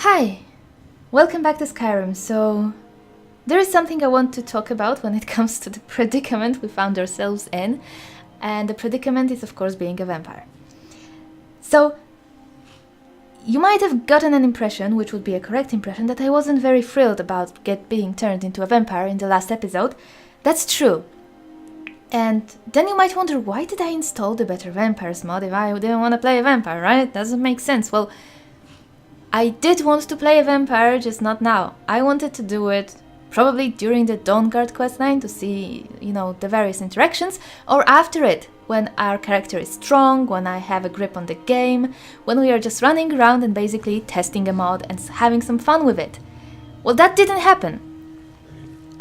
Hi! Welcome back to Skyrim. So, there is something I want to talk about when it comes to the predicament we found ourselves in, and the predicament is of course being a vampire. So, you might have gotten an impression, which would be a correct impression, that I wasn't very thrilled about being turned into a vampire in the last episode. That's true. And then you might wonder, why did I install the Better Vampires mod if I didn't want to play a vampire, right? Doesn't make sense. Well, I did want to play a vampire, just not now. I wanted to do it probably during the Dawnguard questline to see, the various interactions, or after it, when our character is strong, when I have a grip on the game, when we are just running around and basically testing a mod and having some fun with it. Well, that didn't happen.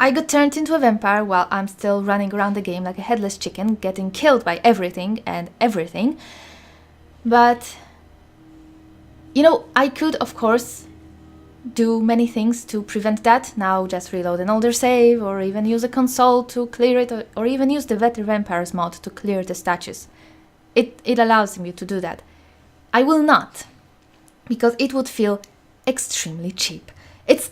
I got turned into a vampire while I'm still running around the game like a headless chicken, getting killed by everything and everything. But I could, of course, do many things to prevent that. Now just reload an older save, or even use a console to clear it, or even use the Better Vampires mod to clear the statues. It allows me to do that. I will not, because it would feel extremely cheap. It's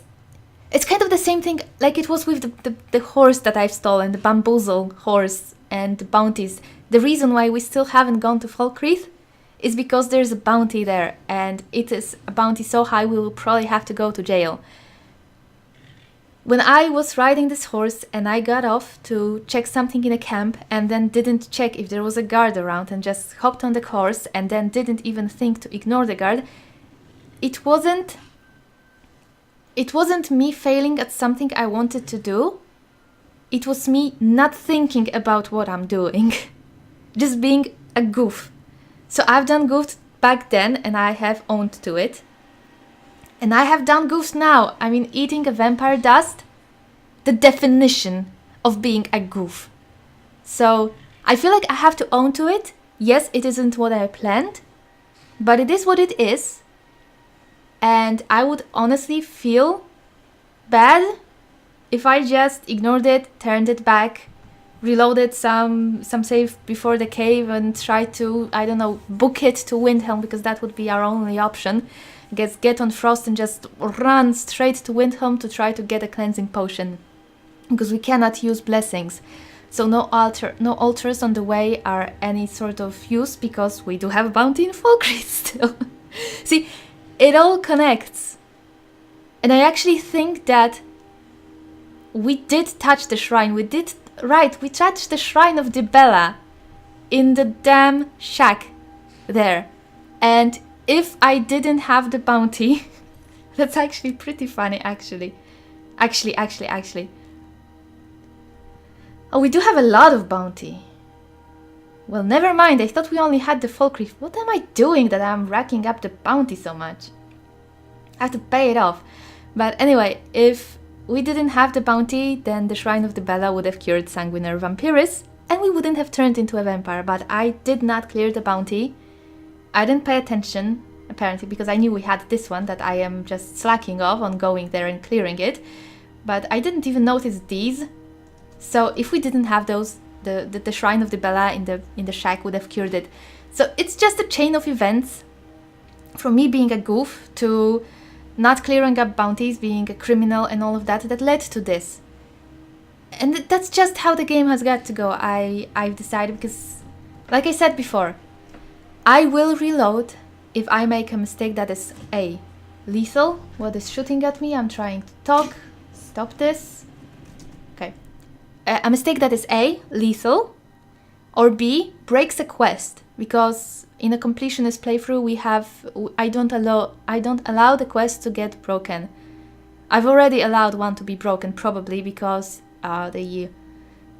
kind of the same thing like it was with the horse that I've stolen, the bamboozle horse and the bounties. The reason why we still haven't gone to Falkreath is because there's a bounty there, and it is a bounty so high we will probably have to go to jail. When I was riding this horse and I got off to check something in a camp and then didn't check if there was a guard around and just hopped on the horse and then didn't even think to ignore the guard, it wasn't me failing at something I wanted to do. It was me not thinking about what I'm doing. Just being a goof. So I've done goofs back then and I have owned to it. And I have done goofs now. I mean, eating a vampire dust, the definition of being a goof. So I feel like I have to own to it. Yes, it isn't what I planned, but it is what it is. And I would honestly feel bad if I just ignored it, turned it back, reloaded some save before the cave and tried to, book it to Windhelm, because that would be our only option. Get on Frost and just run straight to Windhelm to try to get a cleansing potion, because we cannot use blessings. So no altars on the way are any sort of use, because we do have a bounty in Falkreath still. See, it all connects. And I actually think that we did touch the shrine. We touched the shrine of Dibella in the damn shack there. And if I didn't have the bounty, that's actually pretty funny, actually. Actually. Oh, we do have a lot of bounty. Well, never mind. I thought we only had the Falkreath. What am I doing that I'm racking up the bounty so much? I have to pay it off. But anyway, if we didn't have the bounty, then the Shrine of the Bella would have cured Sanguinary Vampiris, and we wouldn't have turned into a vampire. But I did not clear the bounty. I didn't pay attention, apparently, because I knew we had this one that I am just slacking off on going there and clearing it. But I didn't even notice these. So if we didn't have those, the Shrine of the Bella in the shack would have cured it. So it's just a chain of events, from me being a goof to not clearing up bounties, being a criminal and all of that led to this. And that's just how the game has got to go. I've decided, because, like I said before, I will reload if I make a mistake that is A, lethal. What is shooting at me? I'm trying to talk. Stop this. Okay. A mistake that is A, lethal, or B, breaks a quest, because in a completionist playthrough I don't allow the quest to get broken. I've already allowed one to be broken, probably because the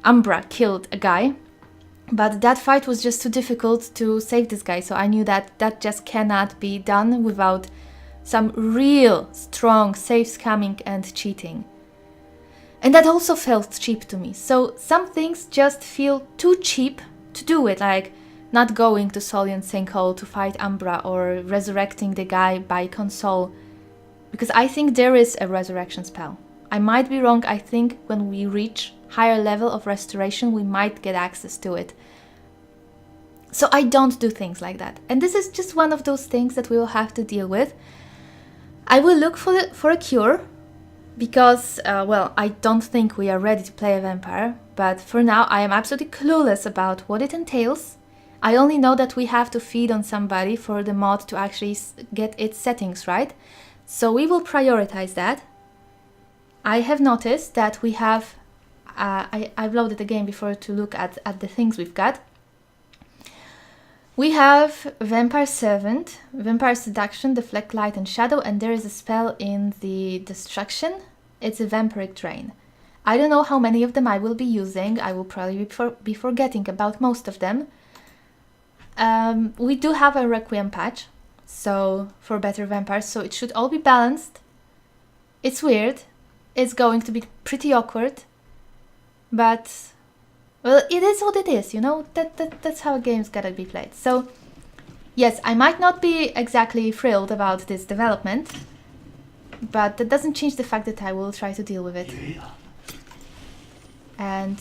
Umbra killed a guy, but that fight was just too difficult to save this guy, so I knew that just cannot be done without some real strong save scamming and cheating. And that also felt cheap to me. So some things just feel too cheap to do it, like not going to Solian Sinkhole to fight Umbra, or resurrecting the guy by console, because I think there is a resurrection spell. I might be wrong. I think when we reach higher level of restoration we might get access to it. So I don't do things like that. And this is just one of those things that we will have to deal with. I will look for a cure, because, well, I don't think we are ready to play a vampire, but for now I am absolutely clueless about what it entails. I only know that we have to feed on somebody for the mod to actually get its settings right, so we will prioritize that. I have noticed that we have, I've loaded the game before to look at the things we've got. We have Vampire Servant, Vampire Seduction, Deflect Light and Shadow, and there is a spell in the Destruction. It's a Vampiric Drain. I don't know how many of them I will be using. I will probably be forgetting about most of them. We do have a Requiem patch, so for better vampires, so it should all be balanced. It's weird. It's going to be pretty awkward, but well, it is what it is, you know, that's how a game's gotta be played. So, yes, I might not be exactly thrilled about this development, but that doesn't change the fact that I will try to deal with it. And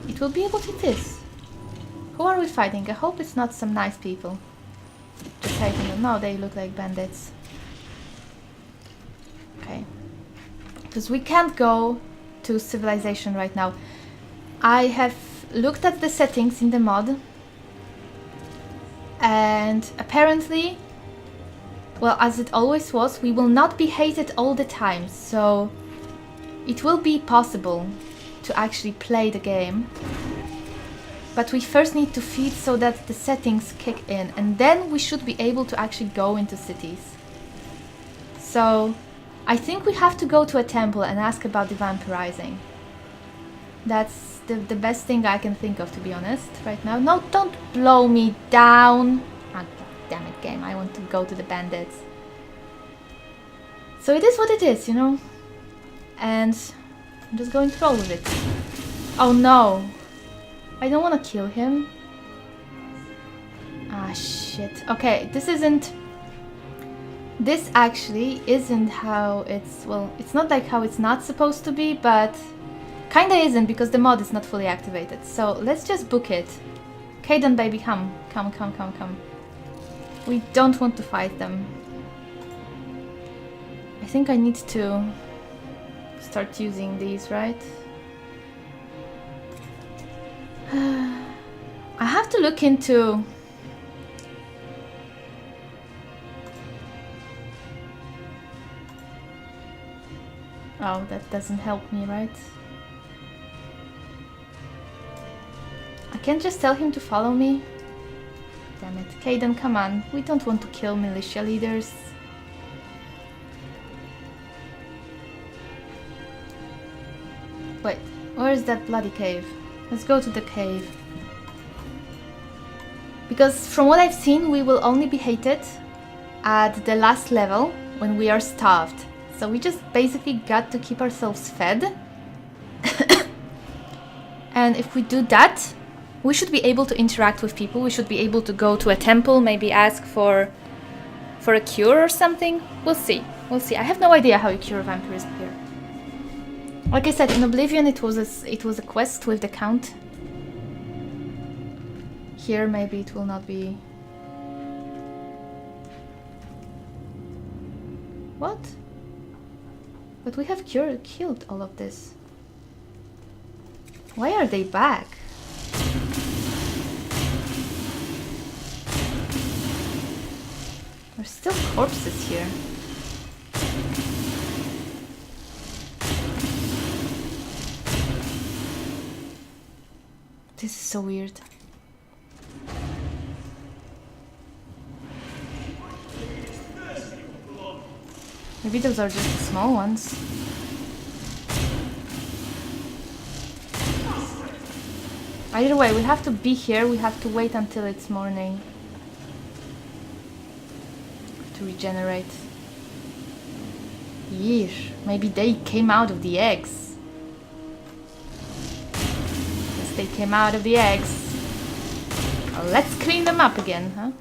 it will be what it is. Who are we fighting? I hope it's not some nice people. Just hating them. No, they look like bandits. Okay. Because we can't go to civilization right now. I have looked at the settings in the mod, and apparently, well, as it always was, we will not be hated all the time, so it will be possible to actually play the game, but we first need to feed so that the settings kick in, and then we should be able to actually go into cities. So I think we have to go to a temple and ask about the vampirizing. That's the best thing I can think of, to be honest, right now. No, don't blow me down! Ah, damn it, game, I want to go to the bandits. So it is what it is, you know? And I'm just going to roll with it. Oh no! I don't want to kill him. Ah, shit. Okay, this isn't... This actually isn't how it's... Well, it's not like how it's not supposed to be, but... Kinda isn't, because the mod is not fully activated. So let's just book it. Kaden, baby, come. Come, come, come, come. We don't want to fight them. I think I need to start using these, right? I have to look into... Oh, that doesn't help me, right? I can't just tell him to follow me. Damn it. Kaden, come on. We don't want to kill militia leaders. Wait, where is that bloody cave? Let's go to the cave. Because from what I've seen, we will only be hated at the last level when we are starved. So we just basically got to keep ourselves fed. And if we do that, we should be able to interact with people. We should be able to go to a temple, maybe ask for a cure or something. We'll see. We'll see. I have no idea how you cure vampirism here. Like I said, in Oblivion it was a quest with the count. Here maybe it will not be. What? But we have killed all of this. Why are they back? There's still corpses here. This is so weird. Maybe those are just the small ones. Either way, we have to be here. We have to wait until it's morning to regenerate. Yeesh. Maybe they came out of the eggs. Yes, they came out of the eggs. Well, let's clean them up again, huh?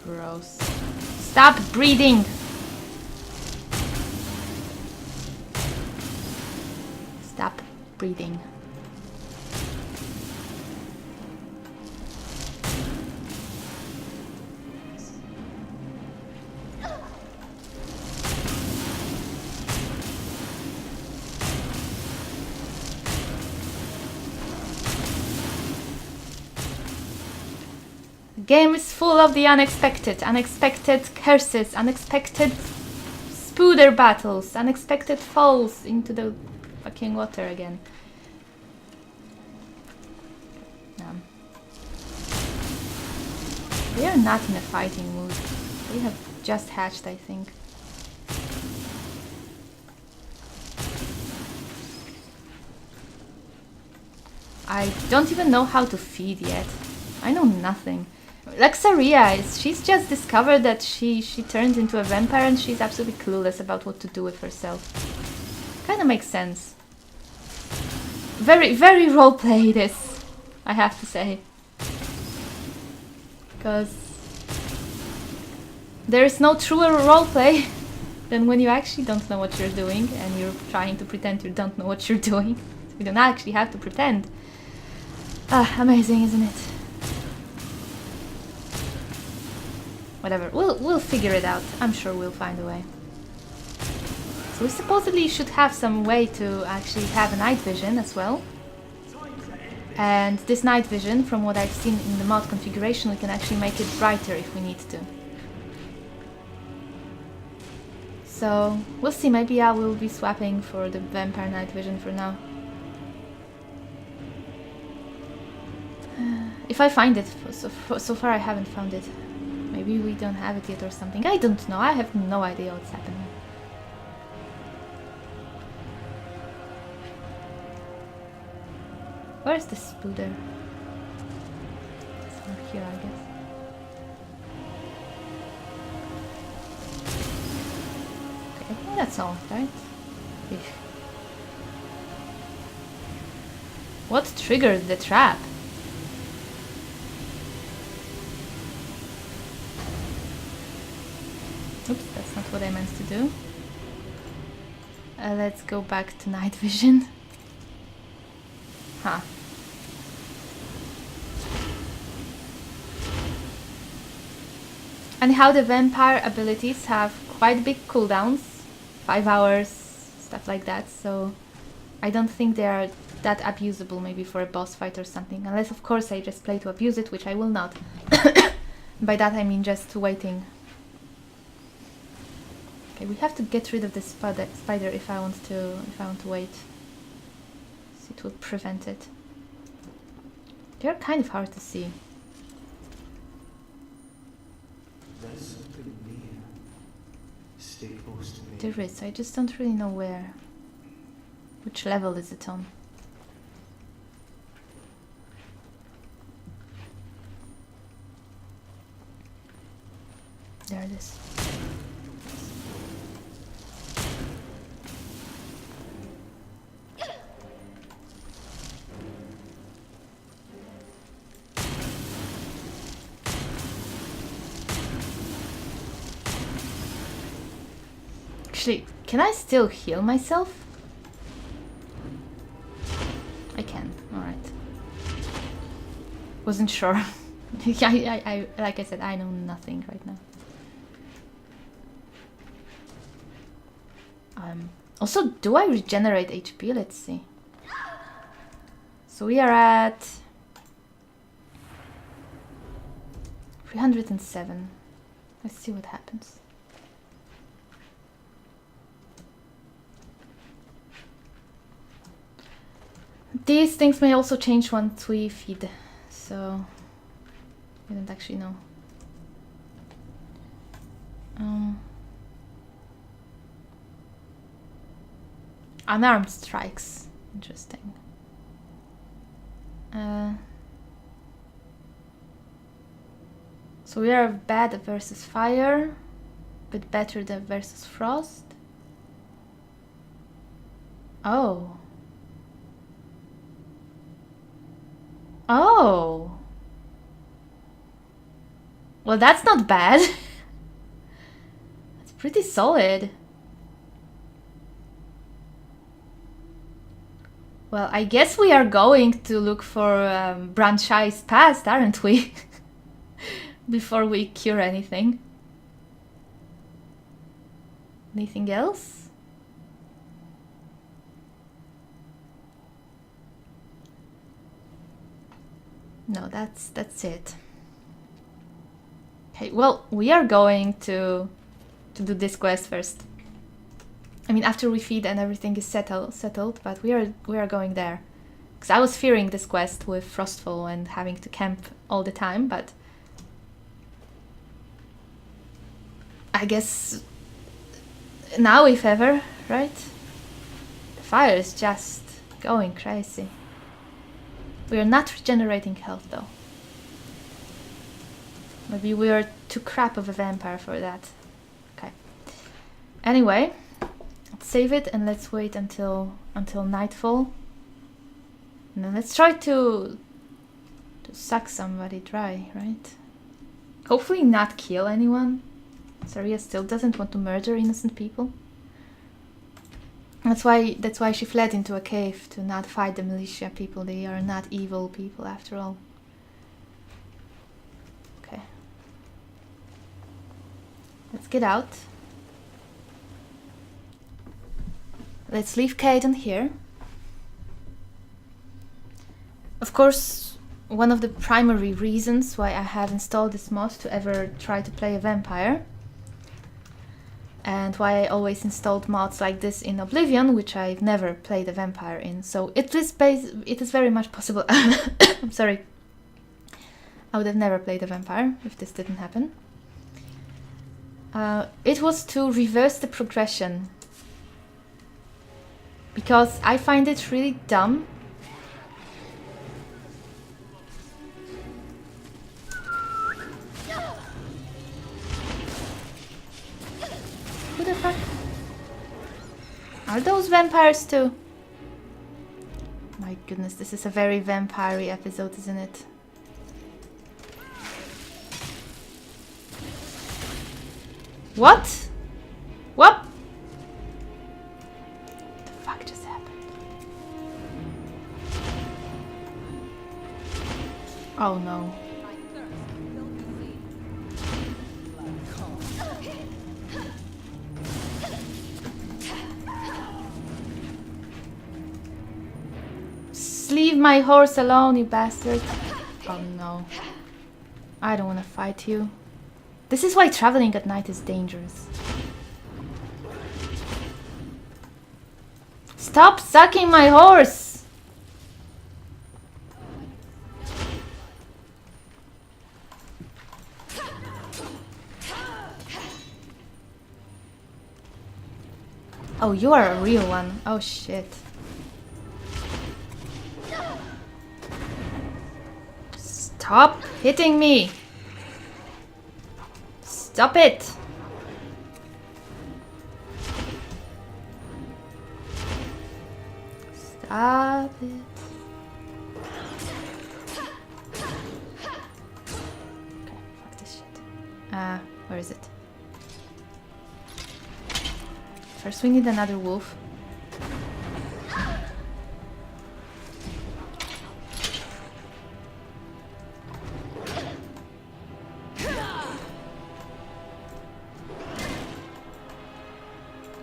Gross. Stop breeding! Stop breeding. Game is full of the unexpected. Unexpected curses, unexpected spooder battles, unexpected falls into the fucking water again. They are not in a fighting mood. They have just hatched, I think. I don't even know how to feed yet. I know nothing. Like Saria, she's just discovered that she turned into a vampire and she's absolutely clueless about what to do with herself. Kinda makes sense. Very, very roleplay this, I have to say. Because there is no truer roleplay than when you actually don't know what you're doing and you're trying to pretend you don't know what you're doing. You don't actually have to pretend. Ah, amazing, isn't it? Whatever, we'll figure it out. I'm sure we'll find a way. So we supposedly should have some way to actually have a night vision as well. And this night vision, from what I've seen in the mod configuration, we can actually make it brighter if we need to. So we'll see, maybe I will be swapping for the vampire night vision for now. If I find it, so far I haven't found it. Maybe we don't have it yet or something. I don't know, I have no idea what's happening. Where's the spooder? It's not here, I guess. Okay, I think that's all, right? Ish. What triggered the trap? Oops, that's not what I meant to do. Let's go back to night vision. Huh. And how the vampire abilities have quite big cooldowns, 5 hours, stuff like that, so I don't think they are that abusable maybe for a boss fight or something, unless of course I just play to abuse it, which I will not. By that I mean just waiting. Okay, we have to get rid of the spider if I want to wait. So it will prevent it. They're kind of hard to see. There's something near. Stay close to me. There is, I just don't really know where. Which level is it on? There it is. Actually, can I still heal myself? I can, alright. Wasn't sure. I like I said, I know nothing right now. Also, do I regenerate HP? Let's see. So we are at 307. Let's see what happens. These things may also change once we feed, so we don't actually know. Unarmed strikes, interesting. So we are bad versus fire, but better than versus frost. Oh. Oh. Well, that's not bad. That's pretty solid. Well, I guess we are going to look for Branch Eyes past, aren't we? Before we cure anything. Anything else? No, that's it. Okay, well, we are going to do this quest first. I mean, after we feed and everything is settled, but we are going there. Because I was fearing this quest with Frostfall and having to camp all the time, but I guess now if ever, right? The fire is just going crazy. We are not regenerating health though. Maybe we are too crap of a vampire for that. Okay. Anyway, let's save it and let's wait until nightfall. And then let's try to suck somebody dry, right? Hopefully not kill anyone. Saria still doesn't want to murder innocent people. That's why she fled into a cave, to not fight the militia people. They are not evil people after all. Okay. Let's get out. Let's leave Caden here. Of course, one of the primary reasons why I have installed this mod to ever try to play a vampire, and why I always installed mods like this in Oblivion, which I've never played a vampire in. So it is very much possible. I'm sorry. I would have never played a vampire if this didn't happen. It was to reverse the progression, because I find it really dumb Who the fuck? Are those vampires too? My goodness, this is a very vampire-y episode, isn't it? What? What? The fuck just happened? Oh no. Leave my horse alone, you bastard. Oh no. I don't want to fight you. This is why traveling at night is dangerous. Stop sucking my horse! Oh, you are a real one. Oh shit. Stop hitting me! Stop it! Stop it. Okay, fuck this shit. Where is it? First we need another wolf.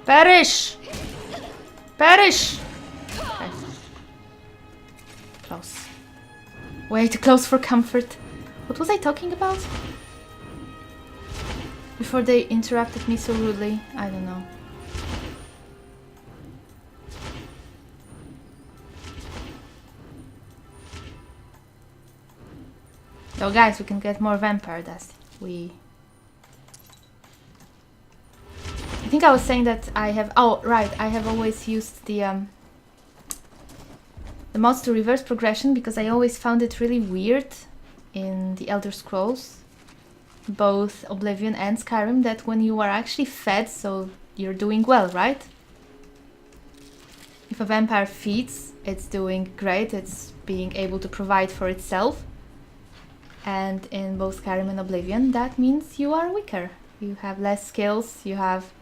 Perish! Perish! Okay. Close. Way too close for comfort. What was I talking about? Before they interrupted me so rudely. I don't know. Oh guys, we can get more vampire dust. I think I was saying that I have... Oh, right. I have always used the mods to reverse progression because I always found it really weird in the Elder Scrolls, both Oblivion and Skyrim, that when you are actually fed, so you're doing well, right? If a vampire feeds, it's doing great. It's being able to provide for itself. And in both Skyrim and Oblivion, that means you are weaker. You have less skills, you have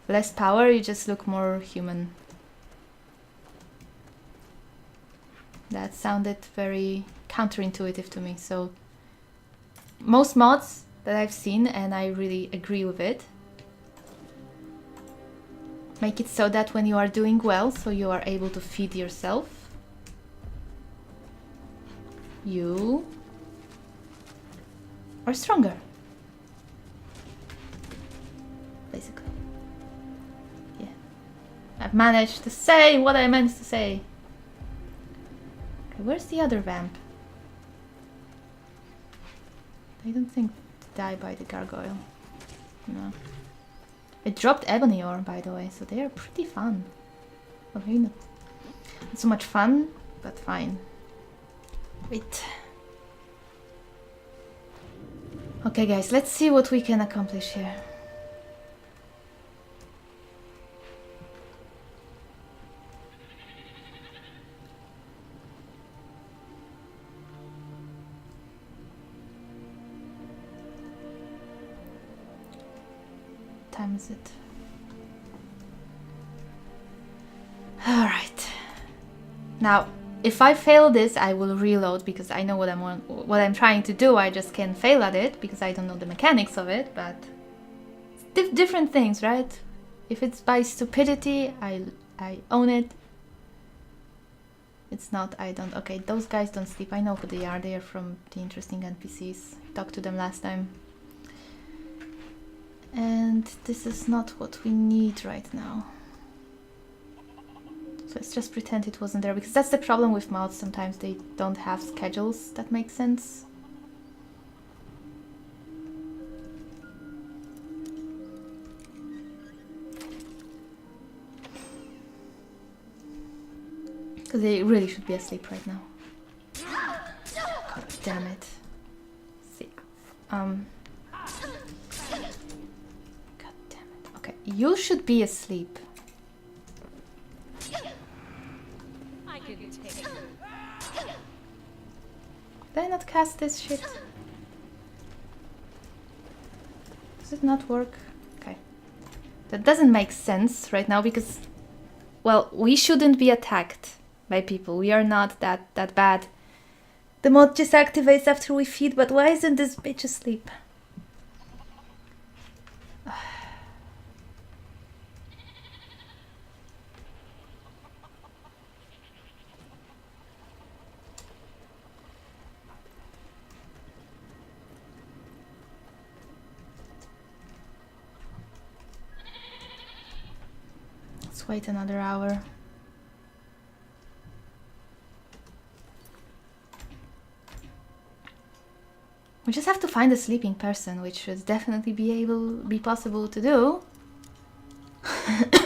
less power, you just look more human. That sounded very counterintuitive to me. So most mods that I've seen, and I really agree with it, make it so that when you are doing well, so you are able to feed yourself, you are stronger. managed to say what I meant to say. Okay, where's the other vamp? I don't think to die by the gargoyle. No. It dropped ebony ore, by the way, so they are pretty fun. Well, maybe not so much fun, but fine. Wait. Okay, guys, let's see what we can accomplish here. What time is it? All right. Now, if I fail this, I will reload because I know what I'm trying to do. I just can't fail at it because I don't know the mechanics of it. But different things, right? If it's by stupidity, I own it. It's not. I don't. Okay, those guys don't sleep. I know who they are. They are from the interesting NPCs. I talked to them last time. And this is not what we need right now. So let's just pretend it wasn't there, because that's the problem with mods. Sometimes they don't have schedules that make sense. Because they really should be asleep right now. God damn it. See. God damn it. Okay, you should be asleep. Did I not cast this shit? Does it not work? Okay. That doesn't make sense right now because, well, we shouldn't be attacked by people. We are not that bad. The mod just activates after we feed, but why isn't this bitch asleep? Let's wait another hour. We just have to find a sleeping person, which should definitely be possible to do.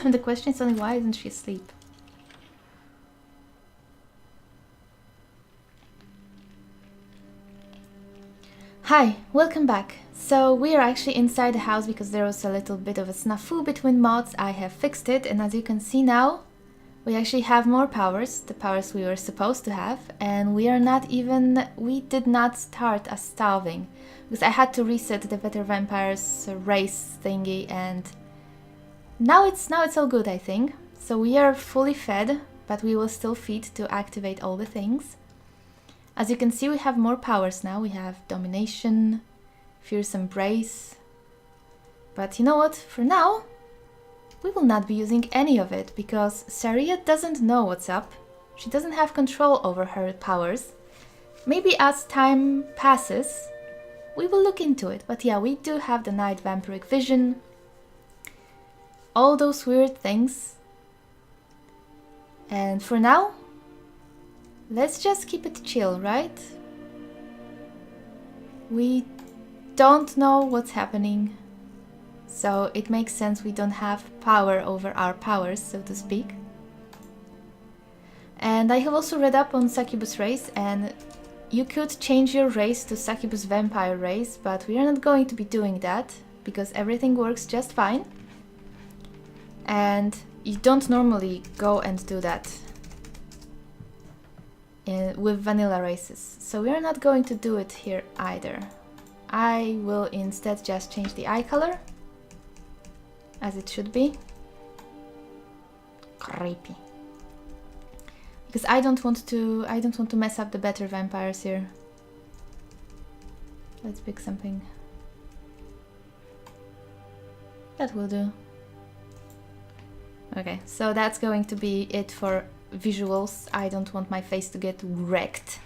The question is only, why isn't she asleep? Hi, welcome back. So we are actually inside the house because there was a little bit of a snafu between mods. I have fixed it, and as you can see now, we actually have more powers, the powers we were supposed to have, and we did not start as starving, because I had to reset the Better Vampires race thingy, and now it's all good, I think. So we are fully fed, but we will still feed to activate all the things. As you can see, we have more powers now. We have Domination, Fierce Embrace, but you know what, for now, we will not be using any of it, because Saria doesn't know what's up. She doesn't have control over her powers. Maybe as time passes, we will look into it. But yeah, we do have the Night Vampiric Vision. All those weird things. And for now, let's just keep it chill, right? We don't know what's happening. So it makes sense we don't have power over our powers, so to speak. And I have also read up on Succubus race, and you could change your race to Succubus Vampire race, but we are not going to be doing that, because everything works just fine. And you don't normally go and do that with vanilla races. So we are not going to do it here either. I will instead just change the eye color, as it should be. Creepy. Because I don't want to mess up the better vampires here. Let's pick something. That will do. Okay, so that's going to be it for visuals. I don't want my face to get wrecked.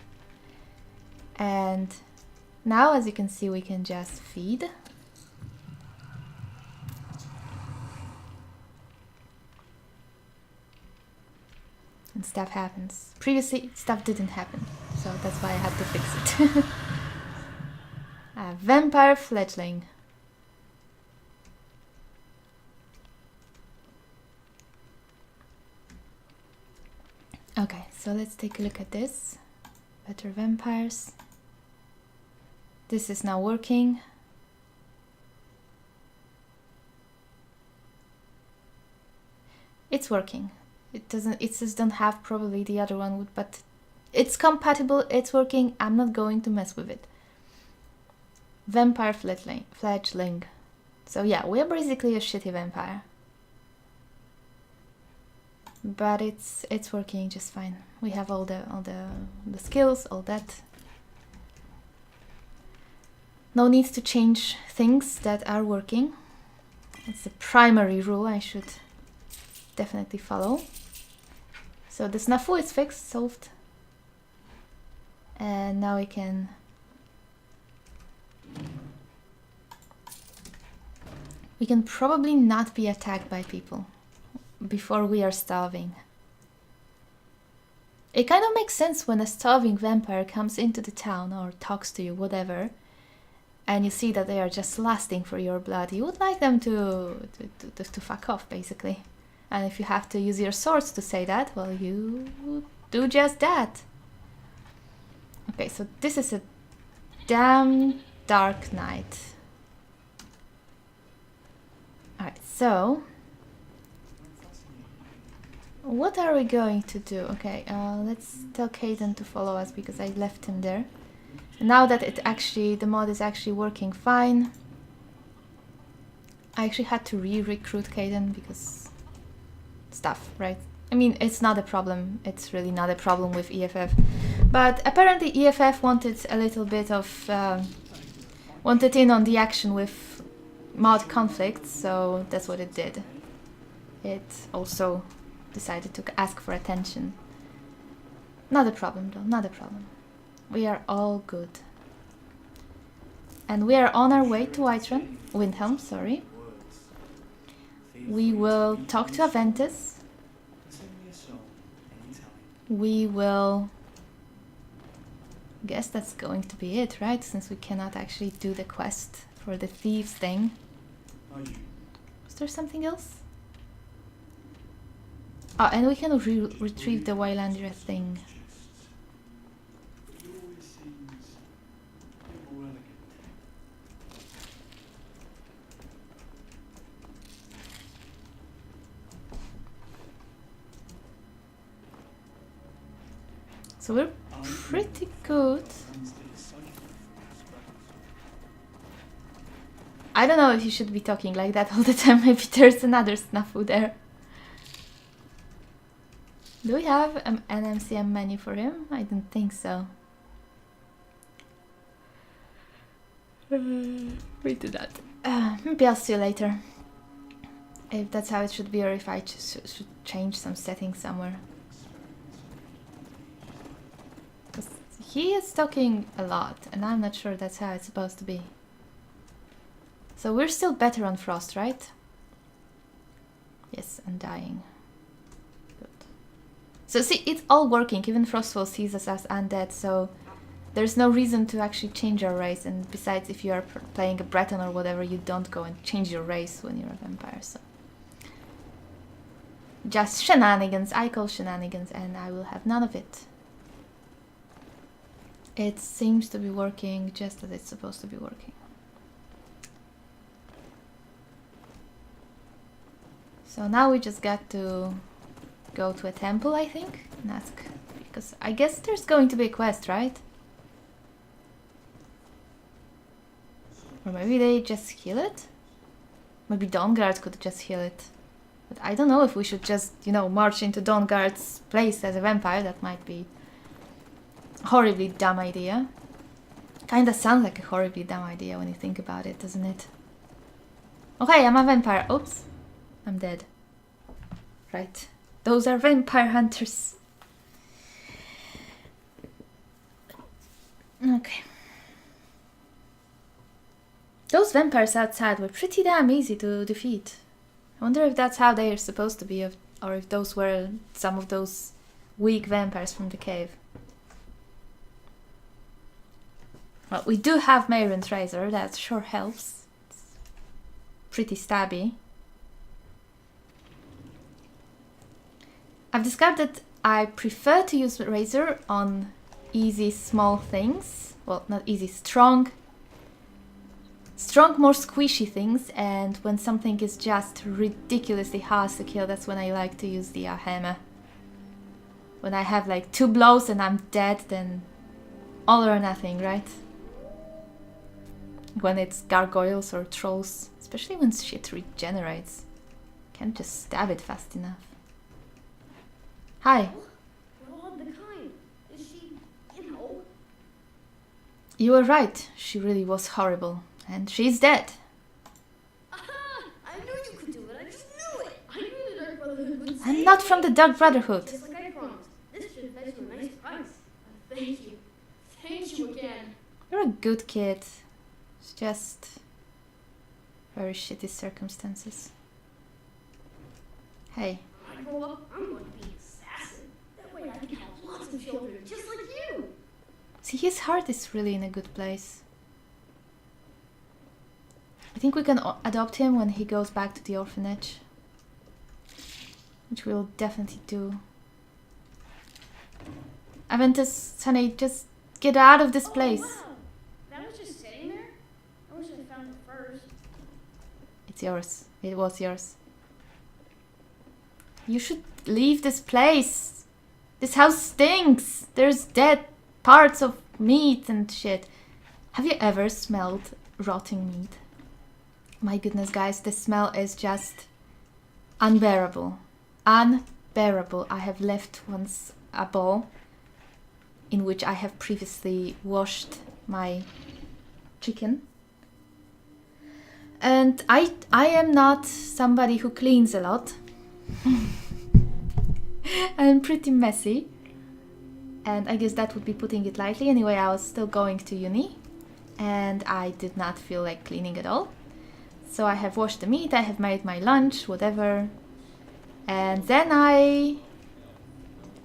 And now, as you can see, we can just feed. stuff happens. Previously, stuff didn't happen, so that's why I had to fix it. A vampire fledgling. Okay, so let's take a look at this. Better vampires. This is now working. It's working. It just don't have probably the other one, but it's compatible, it's working. I'm not going to mess with it. Vampire fledgling. So yeah, we're basically a shitty vampire. But it's working just fine. We have all the skills, all that. No need to change things that are working. It's the primary rule I should definitely follow. So the snafu is fixed, solved. And now we can probably not be attacked by people before we are starving. It kind of makes sense when a starving vampire comes into the town or talks to you, whatever, and you see that they are just lusting for your blood. You would like them to fuck off, basically. And if you have to use your swords to say that, well, you do just that. Okay, so this is a damn dark night. Alright, so what are we going to do? Okay, let's tell Caden to follow us because I left him there. Now that the mod is actually working fine, I actually had to re-recruit Caden because stuff, right? I mean, it's not a problem. It's really not a problem with EFF. But apparently EFF wanted a little bit of... wanted in on the action with mod conflicts, so that's what it did. It also decided to ask for attention. Not a problem though, not a problem. We are all good. And we are on our way to Windhelm, sorry. We will talk to Aventus. We will... guess that's going to be it, right? Since we cannot actually do the quest for the thieves thing. Is there something else? Oh, and we can retrieve the Wylandria thing. So we're pretty good. I don't know if you should be talking like that all the time. Maybe there's another snafu there. Do we have an MCM menu for him? I don't think so. We do that. Maybe I'll see you later. If that's how it should be, or if I just should change some settings somewhere. Because he is talking a lot, and I'm not sure that's how it's supposed to be. So we're still better on Frost, right? Yes, Undying. Good. So see, it's all working. Even Frostfall sees us as undead, so there's no reason to actually change our race. And besides, if you are playing a Breton or whatever, you don't go and change your race when you're a vampire, so... just shenanigans. I call shenanigans, and I will have none of it. It seems to be working just as it's supposed to be working. So now we just got to go to a temple, I think, and ask, because I guess there's going to be a quest, right? Or maybe they just heal it? Maybe Dawnguard could just heal it. But I don't know if we should just, you know, march into Dawnguard's place as a vampire. That might be a horribly dumb idea. Kinda sounds like a horribly dumb idea when you think about it, doesn't it? Okay, I'm a vampire. Oops. I'm dead. Right. Those are vampire hunters. Okay. Those vampires outside were pretty damn easy to defeat. I wonder if that's how they are supposed to be, or if those were some of those weak vampires from the cave. Well, we do have Mayron's razor, that sure helps. It's pretty stabby. I've discovered that I prefer to use razor on easy small things. Well, not easy, strong, more squishy things, and when something is just ridiculously hard to kill, that's when I like to use the hammer. When I have like 2 blows and I'm dead, then all or nothing, right? When it's gargoyles or trolls, especially when shit regenerates. Can't just stab it fast enough. Hi. We're all of the kind. Is she, You were right. She really was horrible. And she's dead. Aha! I knew you could do it. I just knew it. I knew the Dark Brotherhood would I'm save not you. from the Dark Brotherhood. Just like I promised. This should fetch you a nice price. Thank you. Thank you again. You're a good kid. It's just very shitty circumstances. Hey. When I grow up, I'm going to be an assassin. That way I can have lots of children, just like you. See, his heart is really in a good place. I think we can adopt him when he goes back to the orphanage. Which we'll definitely do. Aventus, Sunny, just get out of this place. Oh, wow. That was just sitting there? I wish I found it first. It's yours. It was yours. You should leave this place. This house stinks. There's dead parts of meat and shit. Have you ever smelled rotting meat? My goodness, guys, the smell is just unbearable. Unbearable. I have left once a bowl in which I have previously washed my chicken. And I am not somebody who cleans a lot. I'm pretty messy. And I guess that would be putting it lightly. Anyway, I was still going to uni. And I did not feel like cleaning at all. So I have washed the meat, I have made my lunch, whatever. And then I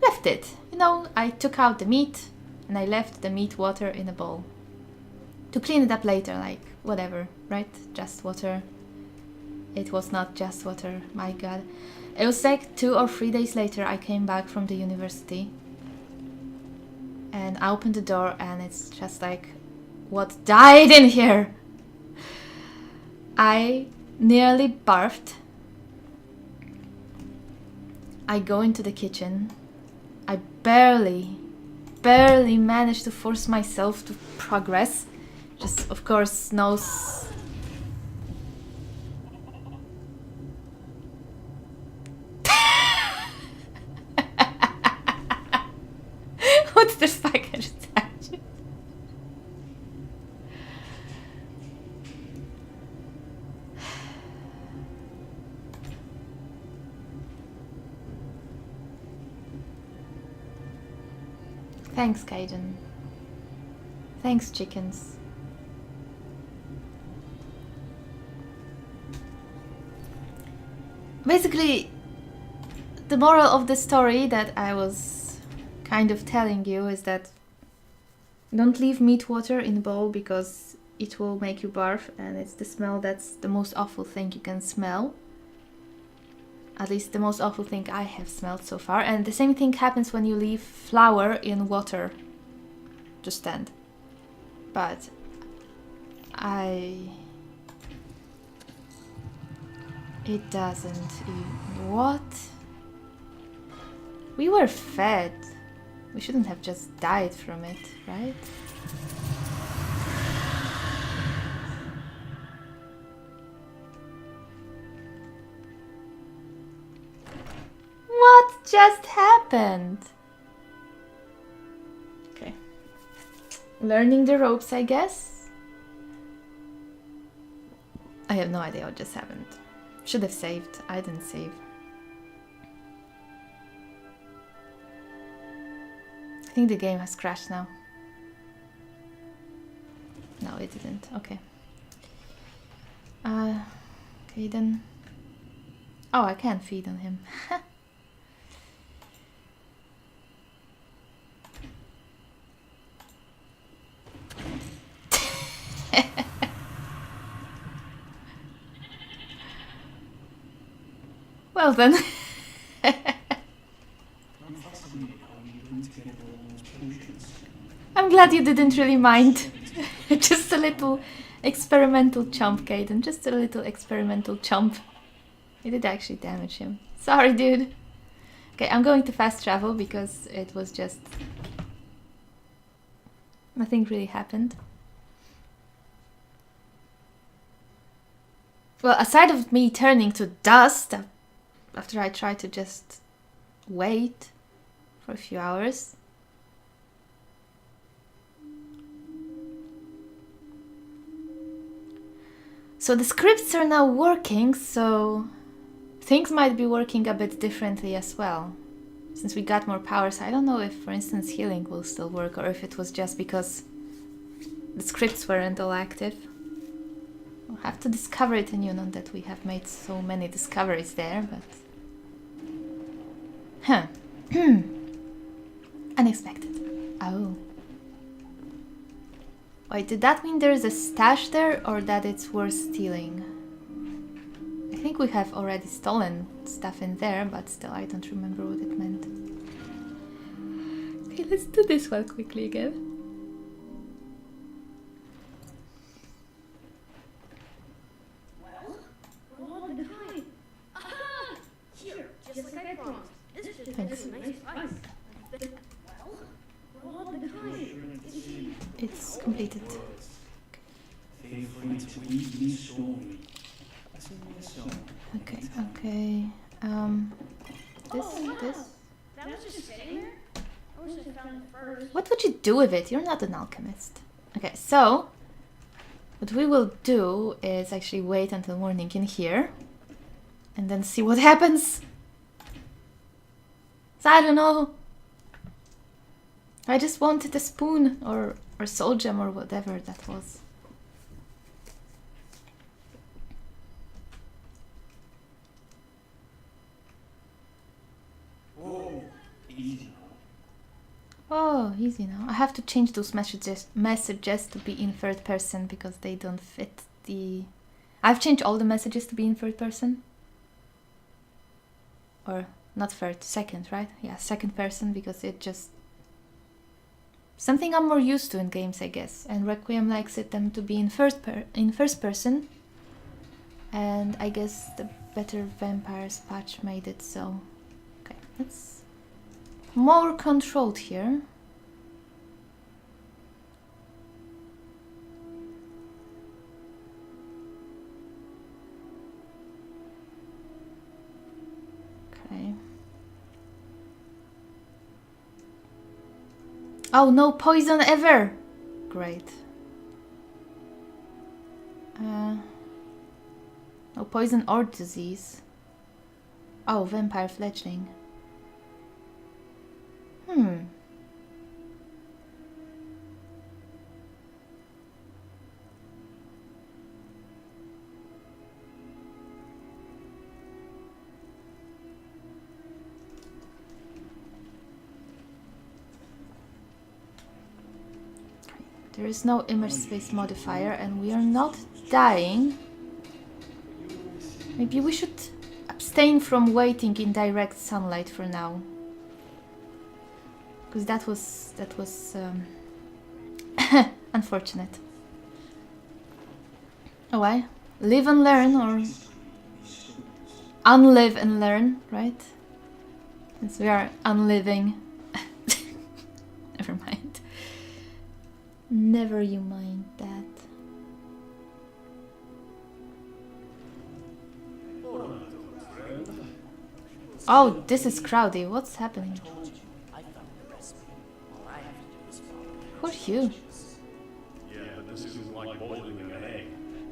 left it. You know, I took out the meat and I left the meat water in a bowl. To clean it up later, like, whatever, right? Just water. It was not just water, my god. It was like 2 or 3 days later I came back from the university. And I opened the door and it's just like, what died in here? I nearly barfed. I go into the kitchen. I barely managed to force myself to progress. Just, of course, no... What the fuck is that? Thanks, Kaiden. Thanks, chickens. Basically, the moral of the story that I was kind of telling you is that don't leave meat water in a bowl because it will make you barf, and it's the smell that's the most awful thing you can smell. At least the most awful thing I have smelled so far. And the same thing happens when you leave flour in water to stand. But it doesn't even... What? We were fed. We shouldn't have just died from it, right? What just happened? Okay. Learning the ropes, I guess. I have no idea what just happened. Should have saved. I didn't save. I think the game has crashed now. No, it didn't. Okay. Okay then. Oh, I can't feed on him. Well then. I'm fascinated how you bring together all those potions. I'm glad you didn't really mind. Just a little experimental chump, Caden. Just a little experimental chump. It did actually damage him. Sorry, dude. Okay, I'm going to fast travel because it was just... nothing really happened. Well, aside of me turning to dust after I tried to just wait for a few hours. So the scripts are now working, so things might be working a bit differently as well. Since we got more powers, I don't know if, for instance, healing will still work or if it was just because the scripts weren't all active. We'll have to discover it, and you know that we have made so many discoveries there, but... Huh. Unexpected. Oh. Wait, did that mean there's a stash there, or that it's worth stealing? I think we have already stolen stuff in there, but still I don't remember what it meant. Okay, let's do this one quickly again. Well, we're all behind. Aha! Here, just like I promised. This should be a nice price. Well, we're all behind. It's completed. Favorite weekly story. Sing me a song. Okay, okay. This. That was just sitting there? I wish I found it first. What would you do with it? You're not an alchemist. Okay, so what we will do is actually wait until morning in here and then see what happens. So I don't know. I just wanted a spoon or soul gem or whatever that was. Whoa, easy. Oh, easy now. I have to change those messages to be in third person because they don't fit the... I've changed all the messages to be in third person. Or not third, second, right? Yeah, second person because it just... something I'm more used to in games, I guess. And Requiem likes it them to be in first person. And I guess the Better Vampires patch made it so. Okay, let's more controlled here. Okay. Oh, no poison ever! Great. No poison or disease. Oh, vampire fledgling. There is no image space modifier and we are not dying. Maybe we should abstain from waiting in direct sunlight for now. Because that was unfortunate. Oh, why? Live and learn, or unlive and learn, right? Since we are unliving. Never mind. Never you mind that. Oh, this is crowdy. What's happening? Who are you? Yeah, but this isn't like boiling an egg.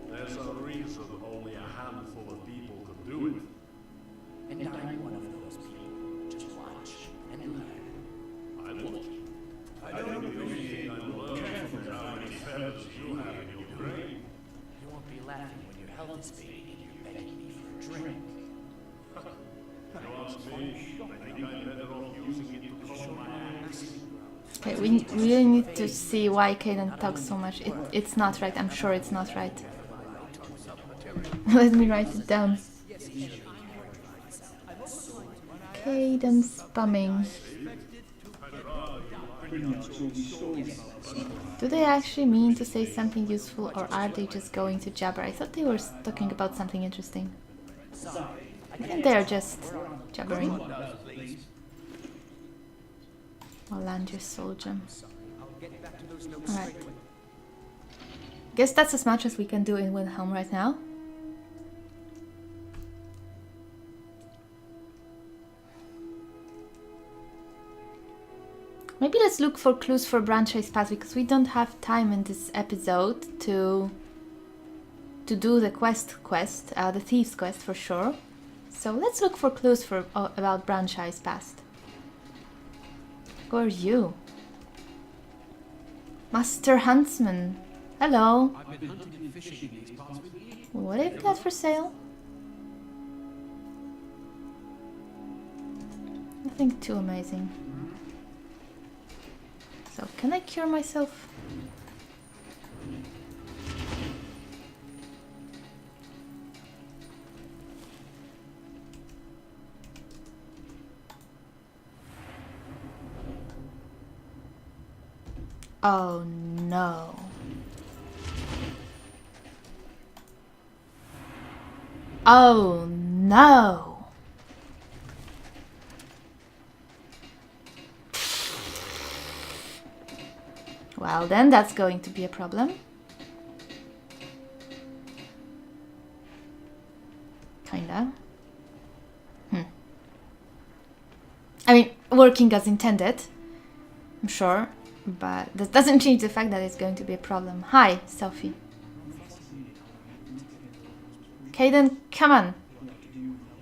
There's a reason only a handful of people could do it. And I'm one of those people. Just watch and learn. I watch. I don't appreciate and learn from how many feathers you have in your brain. You won't be laughing when your health is fading and you're begging me for a drink. You ask me, I think I'm better off using it to calm my axe. Okay, we really need to see why Caden talks so much. It's not right. I'm sure it's not right. Let me write it down. Okay, then spamming. Do they actually mean to say something useful or are they just going to jabber? I thought they were talking about something interesting. I think they're just jabbering. I'll land your soldier. Alright. Guess that's as much as we can do in Wilhelm right now. Maybe let's look for clues for Branch's Pass because we don't have time in this episode to do the the Thieves quest for sure. So let's look for clues for about Branch's Past. Who are you? Master Huntsman. Hello. I've been hunting and fishing in these parts with you. What have you got for sale? Nothing too amazing. So, can I cure myself? Oh no. Oh no. Well, then that's going to be a problem. Kinda. I mean, working as intended, I'm sure, but that doesn't change the fact that it's going to be a problem. Hi, Sophie. Okay, then, come on.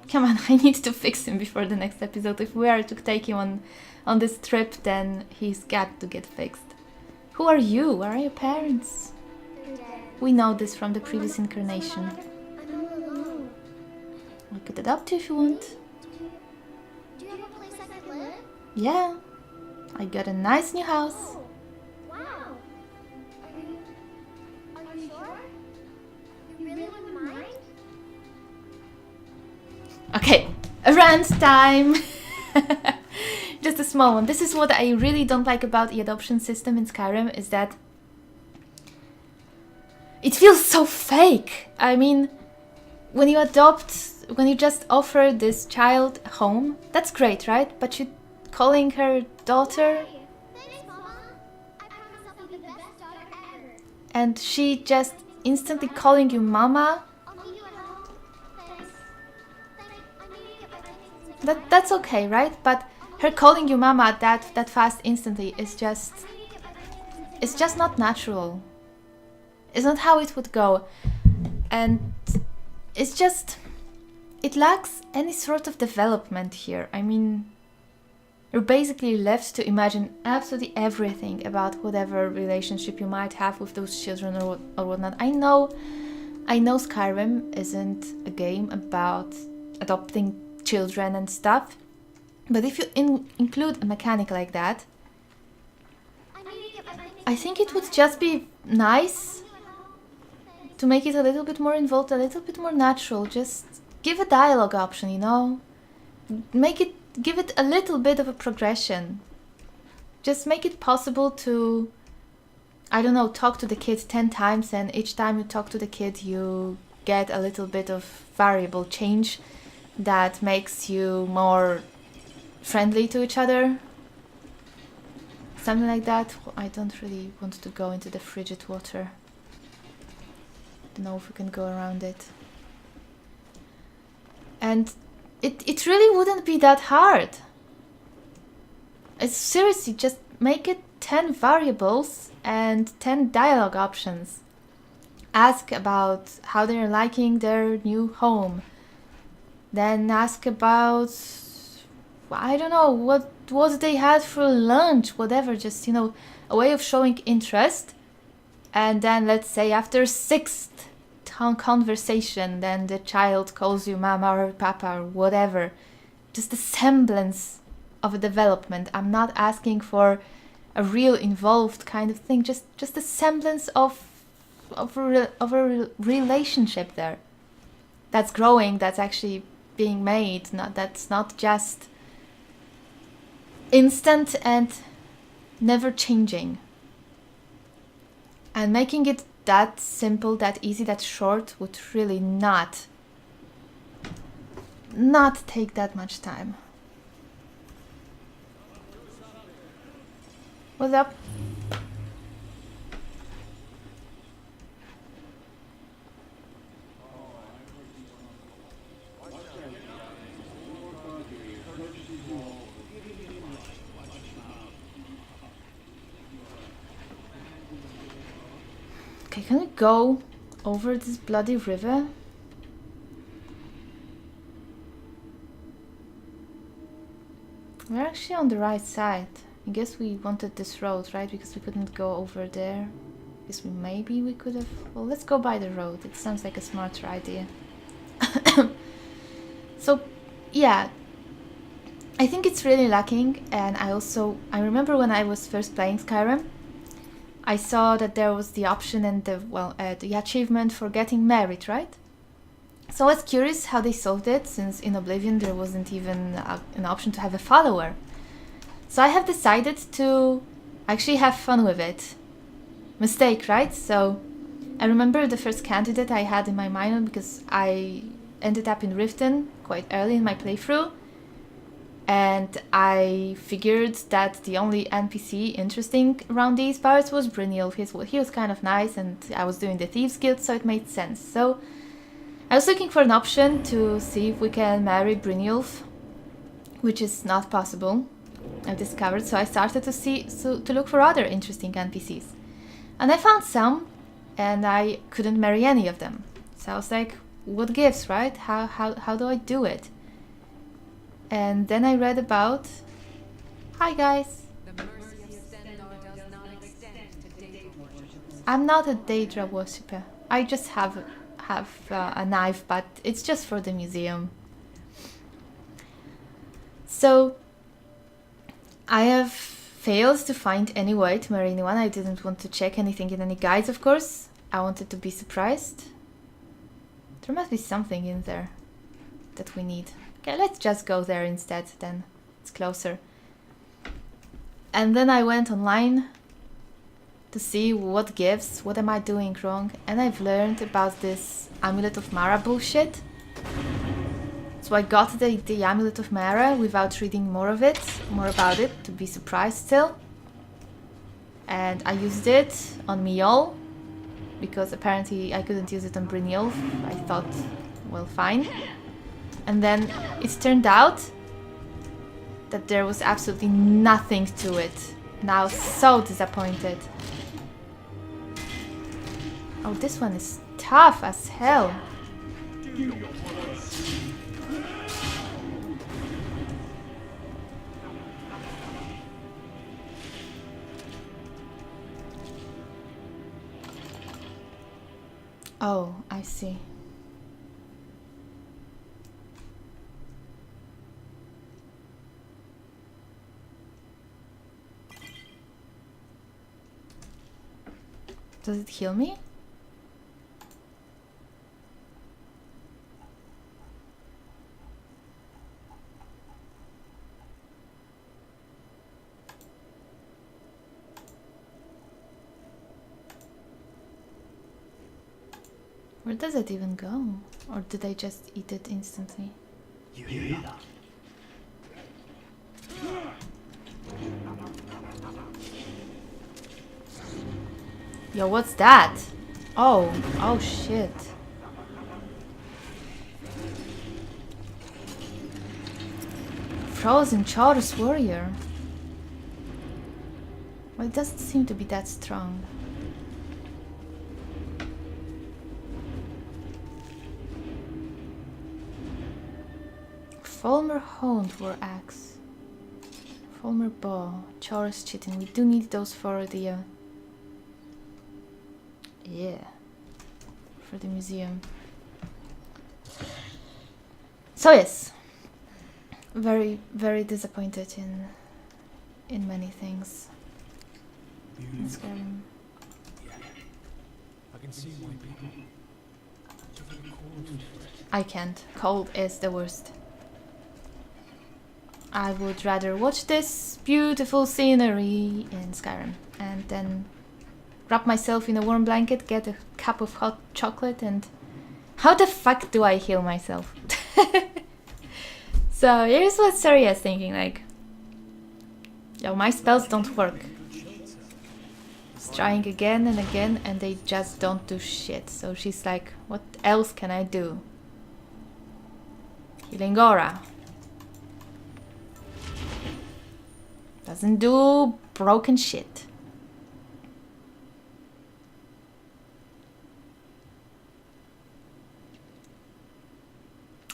Come on, I need to fix him before the next episode. If we are to take him on this trip, then he's got to get fixed. Who are you? Where are your parents? We know this from the previous incarnation. I'm all alone. I could adopt you if you want. Do you have a place I could live? Yeah, I got a nice new house. Oh, wow. Are you sure? You really wouldn't mind? Okay, a rant time! Just a small one. This is what I really don't like about the adoption system in Skyrim, is that it feels so fake. I mean, when you just offer this child a home, that's great, right? But you calling her daughter Thanks, Mama. I promise I'll be the best daughter ever. and she just instantly calling you mama, I'll meet you at home. Thanks. I need to get my things. that's okay, right? But her calling you mama that fast instantly is just... it's just not natural. It's not how it would go. And it's just... it lacks any sort of development here. I mean, you're basically left to imagine absolutely everything about whatever relationship you might have with those children or whatnot. I know Skyrim isn't a game about adopting children and stuff, but if you include a mechanic like that, I think it would just be nice to make it a little bit more involved, a little bit more natural. Just give a dialogue option, you know? Give it a little bit of a progression. Just make it possible to, I don't know, talk to the kid 10 times, and each time you talk to the kid you get a little bit of variable change that makes you more friendly to each other. Something like that. I don't really want to go into the frigid water. Don't know if we can go around it. And it really wouldn't be that hard. It's seriously, just make it 10 variables and 10 dialogue options. Ask about how they're liking their new home. Then ask about, I don't know, what they had for lunch, whatever, just, you know, a way of showing interest. And then let's say after 6th conversation, then the child calls you mama or papa or whatever. Just a semblance of a development. I'm not asking for a real involved kind of thing, just a semblance of a relationship there. That's growing, that's actually being made, that's not just instant and never changing. And making it that simple, that easy, that short would really not take that much time. What's up? Okay, can we go over this bloody river? We're actually on the right side. I guess we wanted this road, right? Because we couldn't go over there. I guess maybe we could have... Well, let's go by the road. It sounds like a smarter idea. So, yeah. I think it's really lacking. And I remember when I was first playing Skyrim, I saw that there was the option and the achievement for getting married, right? So I was curious how they solved it, since in Oblivion there wasn't even an option to have a follower. So I have decided to actually have fun with it. Mistake, right? So I remember the first candidate I had in my mind, because I ended up in Riften quite early in my playthrough. And I figured that the only NPC interesting around these parts was Brynjolf. He was kind of nice, and I was doing the Thieves Guild, so it made sense. So I was looking for an option to see if we can marry Brynjolf, which is not possible, I've discovered. So I started to look for other interesting NPCs. And I found some, and I couldn't marry any of them. So I was like, what gives, right? How do I do it? And then I read about... Hi guys! I'm not a Daedra worshipper. I just have a knife, but it's just for the museum. So I have failed to find any way to marry anyone. I didn't want to check anything in any guides, of course. I wanted to be surprised. There must be something in there that we need. Okay, let's just go there instead, then it's closer. And then I went online to see what gives, what am I doing wrong, and I've learned about this Amulet of Mara bullshit. So I got the Amulet of Mara without reading more about it, to be surprised still. And I used it on Miol, because apparently I couldn't use it on Brynjolf. I thought, well, fine. And then it turned out that there was absolutely nothing to it. Now so disappointed. Oh, this one is tough as hell. Oh, I see. Does it heal me? Where does it even go? Or did I just eat it instantly? You hear that? Yo, what's that? Oh shit. Frozen Chaurus warrior. Well, it doesn't seem to be that strong. Fulmer honed war axe. Fulmer bow. Chaurus chitin. We do need those for the yeah, for the museum. So yes, very, very disappointed in many things. In Skyrim. I can see why people are very cold. I can't. Cold is the worst. I would rather watch this beautiful scenery in Skyrim and then wrap myself in a warm blanket, get a cup of hot chocolate, and how the fuck do I heal myself? So here's what Saria's thinking, like, yo, my spells don't work. It's trying again and again and they just don't do shit. So she's like, what else can I do? Healing Aura. Doesn't do broken shit.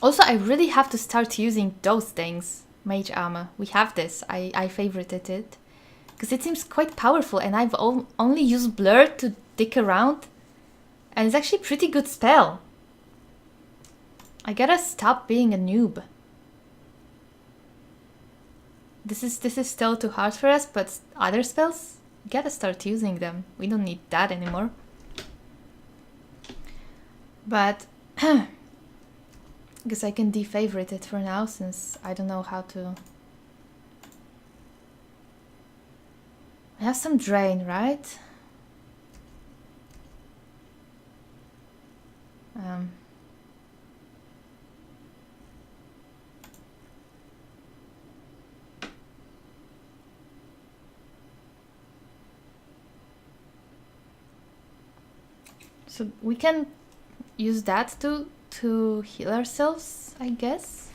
Also, I really have to start using those things. Mage armor. We have this. I favorited it. Because it seems quite powerful and I've only used Blur to dick around. And it's actually a pretty good spell. I gotta stop being a noob. This is still too hard for us, but other spells? We gotta start using them. We don't need that anymore. But... because I can defavorite it for now, since I don't know how to... I have some drain, right? So we can use that to heal ourselves, I guess.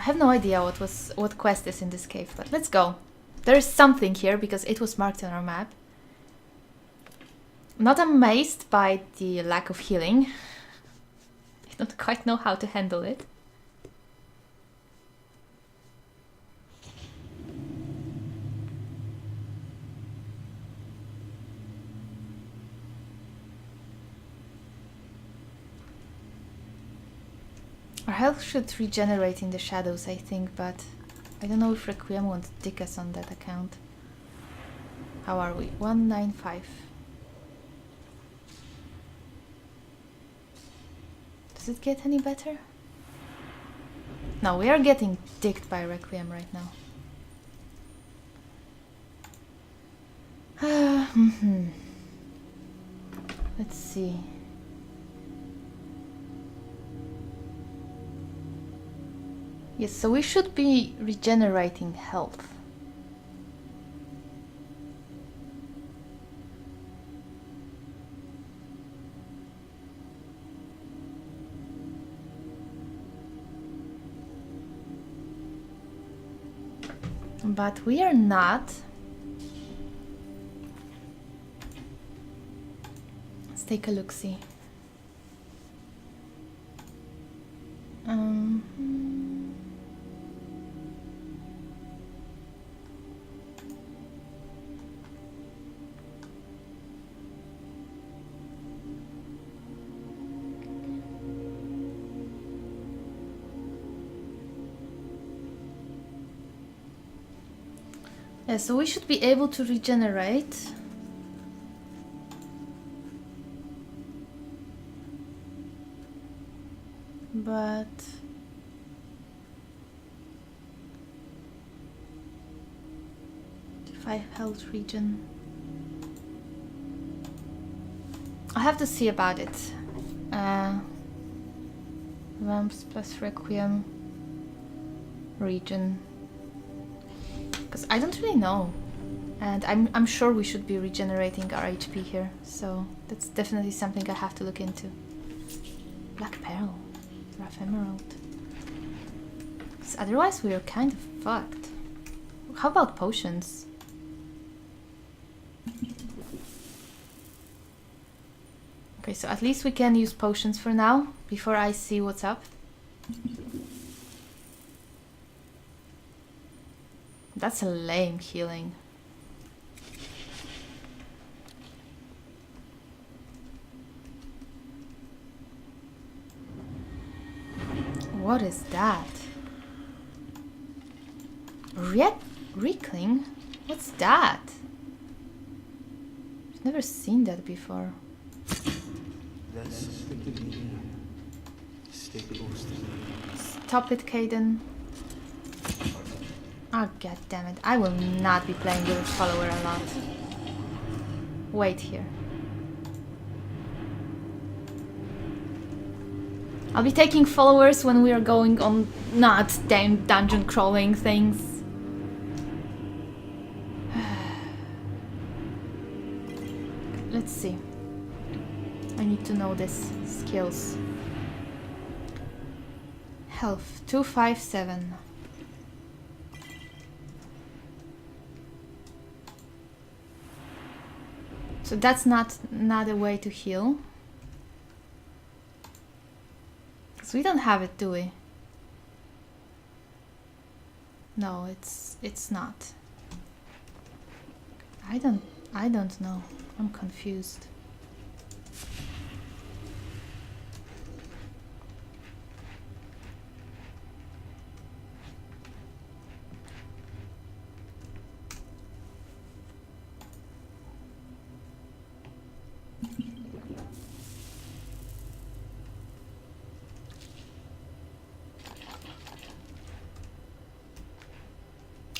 I have no idea what quest is in this cave, but let's go. There is something here because it was marked on our map. I'm not amazed by the lack of healing. I don't quite know how to handle it. Our health should regenerate in the shadows, I think, but I don't know if Requiem won't dick us on that account. How are we? 195. Does it get any better? No, we are getting dicked by Requiem right now. Let's see. Yes, so we should be regenerating health. But we are not. Let's take a look-see. Yeah, so we should be able to regenerate. But... 5 health regen. I have to see about it. Vamps plus Requiem regen. Because I don't really know. And I'm sure we should be regenerating our HP here. So that's definitely something I have to look into. Black Pearl. Rough Emerald. Because otherwise we are kind of fucked. How about potions? Okay, so at least we can use potions for now, before I see what's up. That's a lame healing. What is that? Reekling? What's that? I've never seen that before. That's something to me. Stay close to me. Stop it, Caden. Oh, god damn it. I will not be playing with a follower a lot. Wait here. I'll be taking followers when we are going on not damn dungeon crawling things. Let's see. I need to know this. Skills. Health 257. So that's not a way to heal. Because we don't have it, do we? No, it's not. I don't know. I'm confused.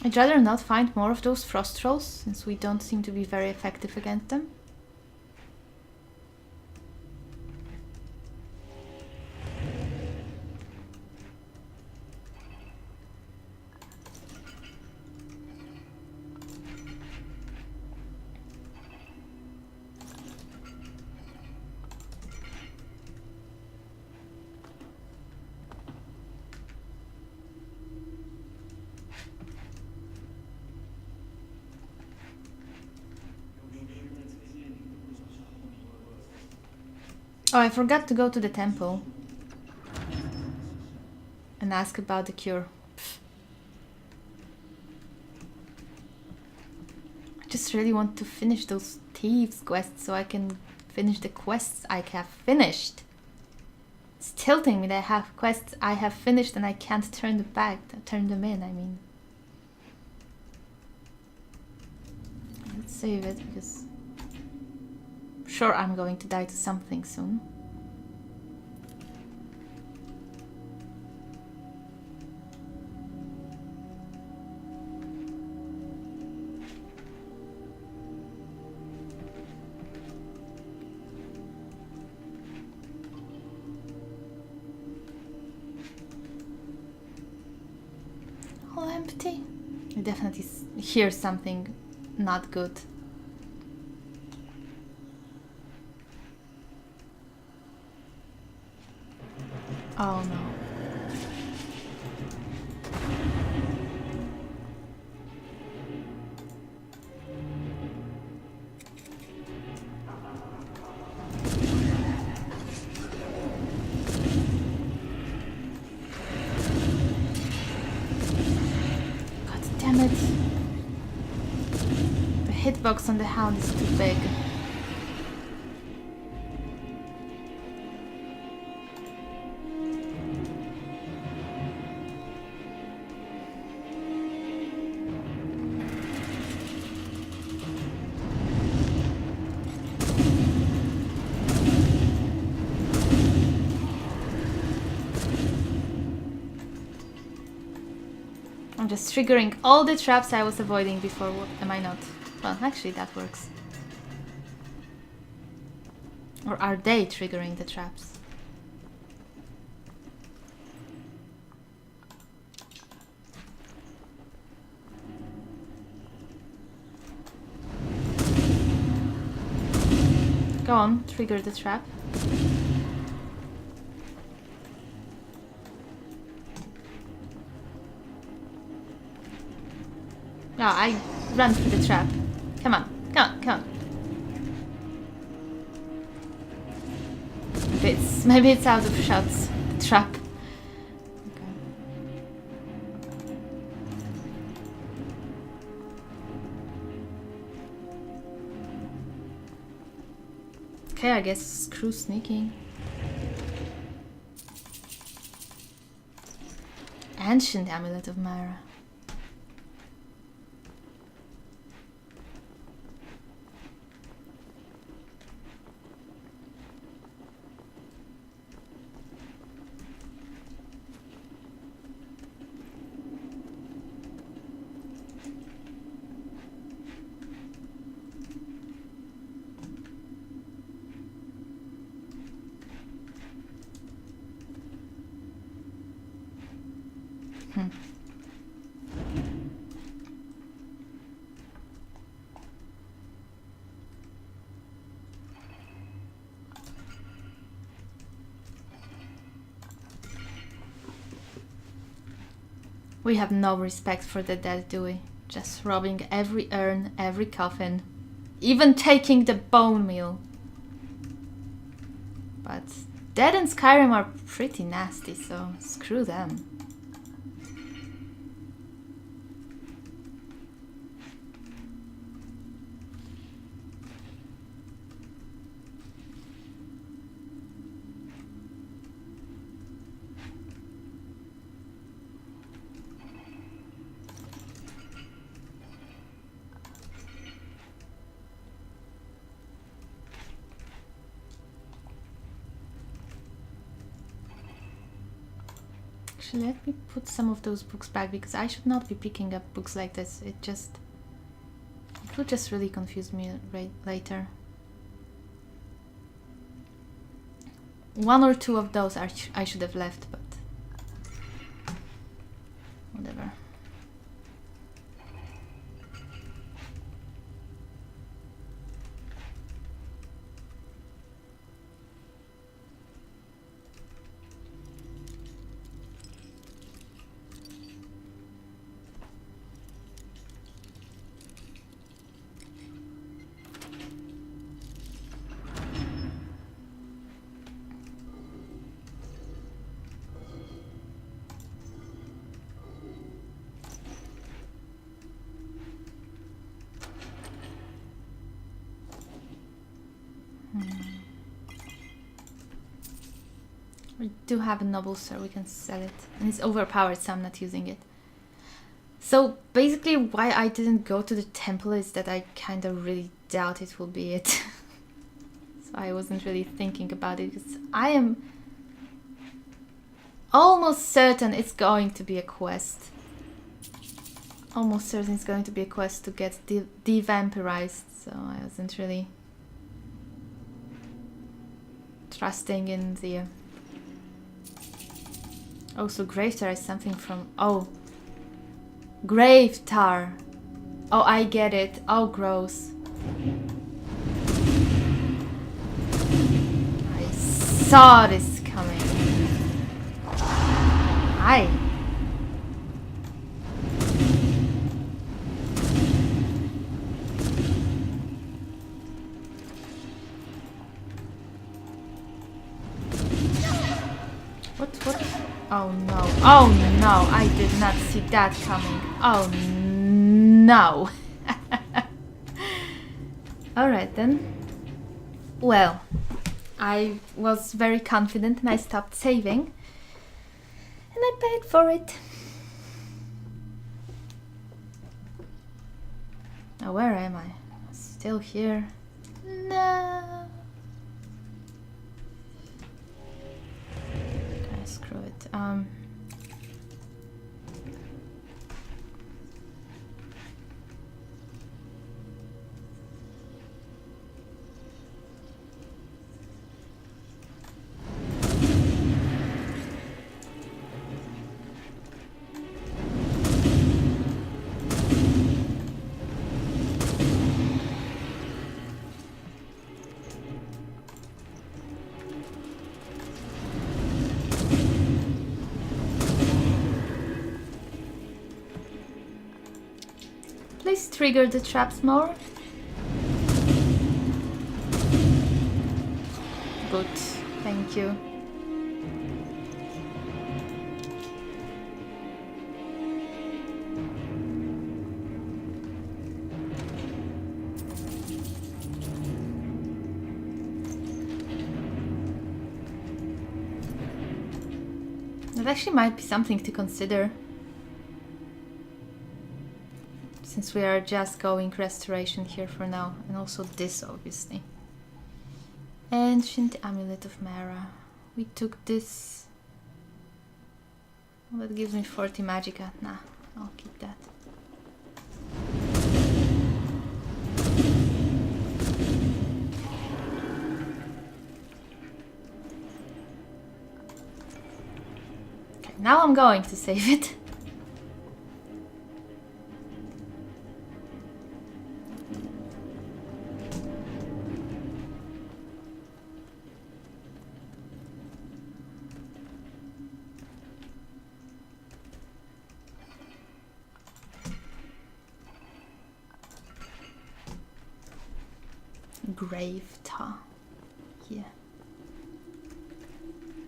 I'd rather not find more of those frost trolls, since we don't seem to be very effective against them. Oh, I forgot to go to the temple and ask about the cure. I just really want to finish those thieves quests so I can finish the quests I have finished. It's tilting me that I have quests I have finished and I can't turn them in, I mean. Let's save it because sure I'm going to die to something soon. All empty. I definitely hear something not good. Oh no. God damn it. The hitbox on the hound is too big. I'm just triggering all the traps I was avoiding before. What am I not? Well, actually that works. Or are they triggering the traps? Go on, trigger the trap. No, I run through the trap. Come on, come on, come on. Maybe it's out of shots. The trap. Okay, I guess screw sneaking. Ancient Amulet of Mara. We have no respect for the dead, do we? Just robbing every urn, every coffin, even taking the bone meal. But Dead and Skyrim are pretty nasty, so screw them. Actually, let me put some of those books back, because I should not be picking up books like this. It will just really confuse me later. One or two of those I should have left, but whatever. We do have a noble, so we can sell it. And it's overpowered, so I'm not using it. So basically why I didn't go to the temple is that I kind of really doubt it will be it. So I wasn't really thinking about it, because I am almost certain it's going to be a quest. Almost certain it's going to be a quest to get de-vampirized, so I wasn't really trusting in the... Oh, so grave tar is something from... Oh. Grave tar. Oh, I get it. Oh, gross. I saw this coming. Hi. What? Oh no. Oh no, I did not see that coming. Oh no. Alright then. Well, I was very confident and I stopped saving. And I paid for it. Now where am I? Still here? No. Okay, screw it. Please trigger the traps more. Good, thank you. That actually might be something to consider, since we are just going restoration here for now, and also this obviously. Ancient Amulet of Mara. We took this. Well, that gives me 40 magicka. Nah, I'll keep that. Okay, now I'm going to save it. Grave tar. Yeah.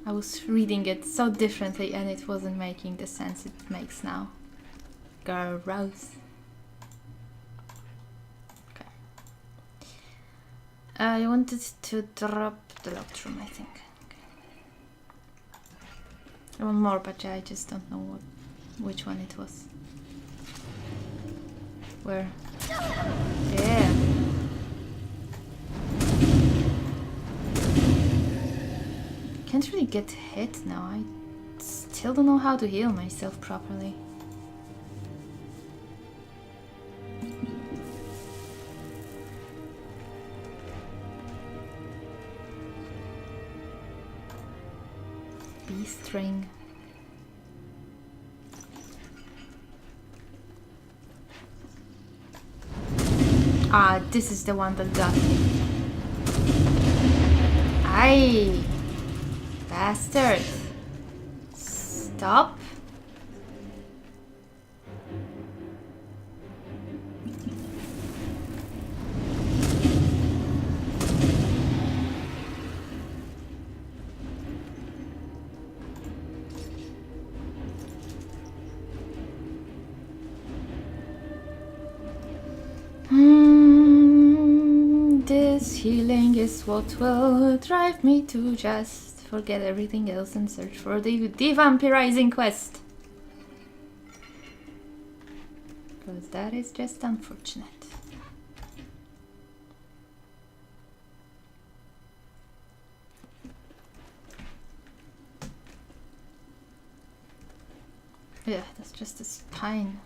I was reading it so differently and it wasn't making the sense it makes now. Gross. Okay. I wanted to drop the locked room, I think. Okay. I want more, but I just don't know which one it was. Where? Yeah. Can't really get hit now. I still don't know how to heal myself properly. B-string. Ah, this is the one that got me. Aye! Bastard! Stop! This healing is what will drive me to just forget everything else and search for the devampirizing quest. Because that is just unfortunate. Yeah, that's just a spine.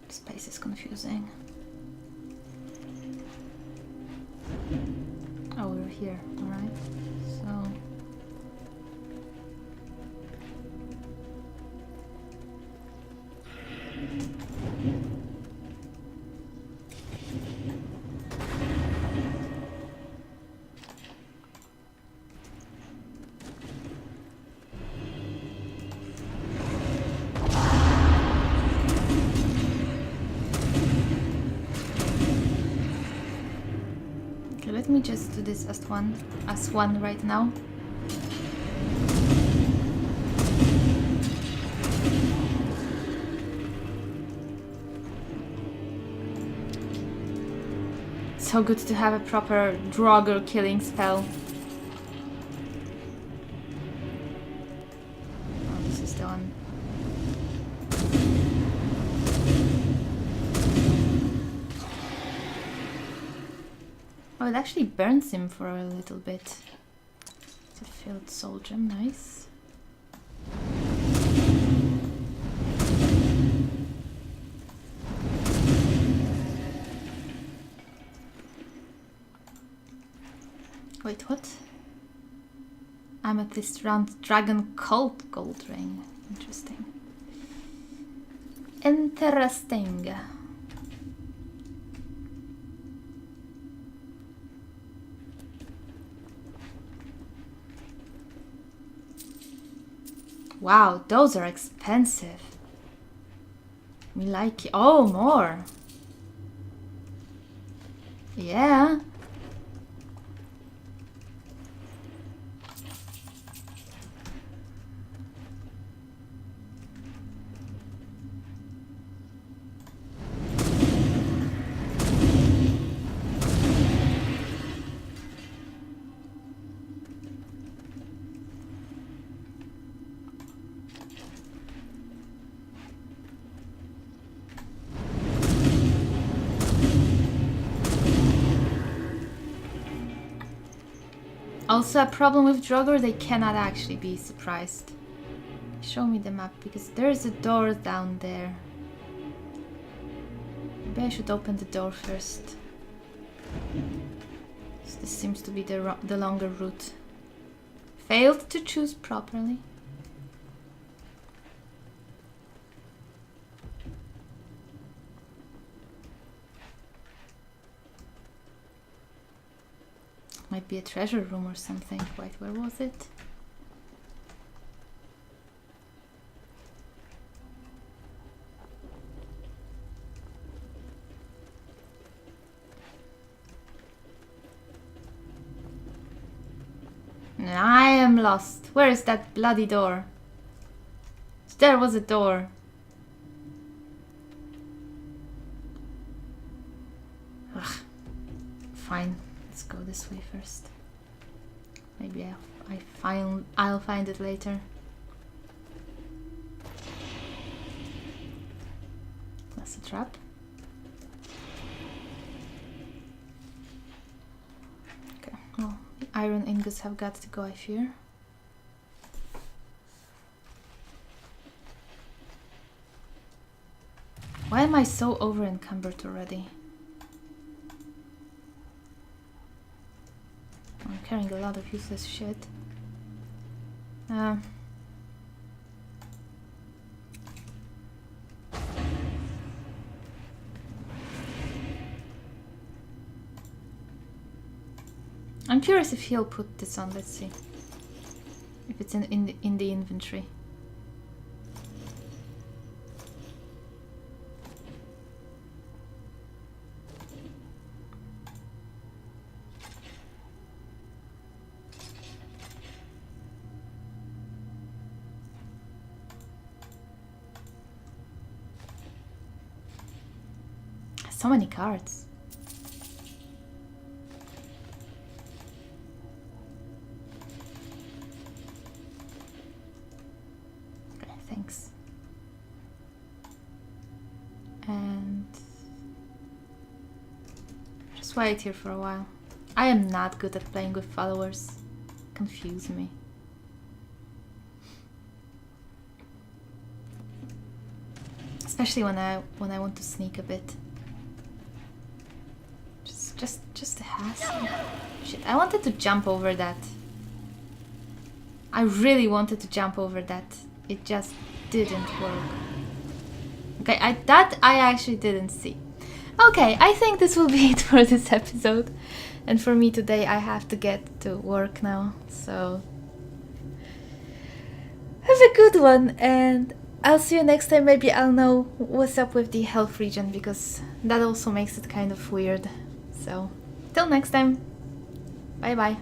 Space is confusing. Oh, we're here, alright. So... let me just do this as one right now. So good to have a proper Draugr killing spell. Oh, this is the one. Oh, it actually burns him for a little bit. It's a filled soul gem, nice. Wait, what? Amethyst round dragon cult gold ring. Interesting. Interesting. Wow, those are expensive. Me like... Oh, more. Yeah. Also a problem with Draugr, they cannot actually be surprised. Show me the map, because there's a door down there. Maybe I should open the door first. So this seems to be the longer route. Failed to choose properly. Might be a treasure room or something. Wait, where was it? I am lost. Where is that bloody door? There was a door. Ugh. Fine, let's go this way first. Maybe I'll find it later. That's a trap. Okay, well, the iron ingots have got to go, I fear. Why am I so over encumbered already? I'm carrying a lot of useless shit. I'm curious if he'll put this on. Let's see if it's in the inventory. So many cards. Okay, thanks. And just wait here for a while. I am not good at playing with followers. Confuse me. Especially when I want to sneak a bit. Just a hassle. Shit, I wanted to jump over that. I really wanted to jump over that. It just didn't work. Okay, that I actually didn't see. Okay, I think this will be it for this episode. And for me today, I have to get to work now. So have a good one, and I'll see you next time. Maybe I'll know what's up with the health regen, because that also makes it kind of weird. So, till next time. Bye bye.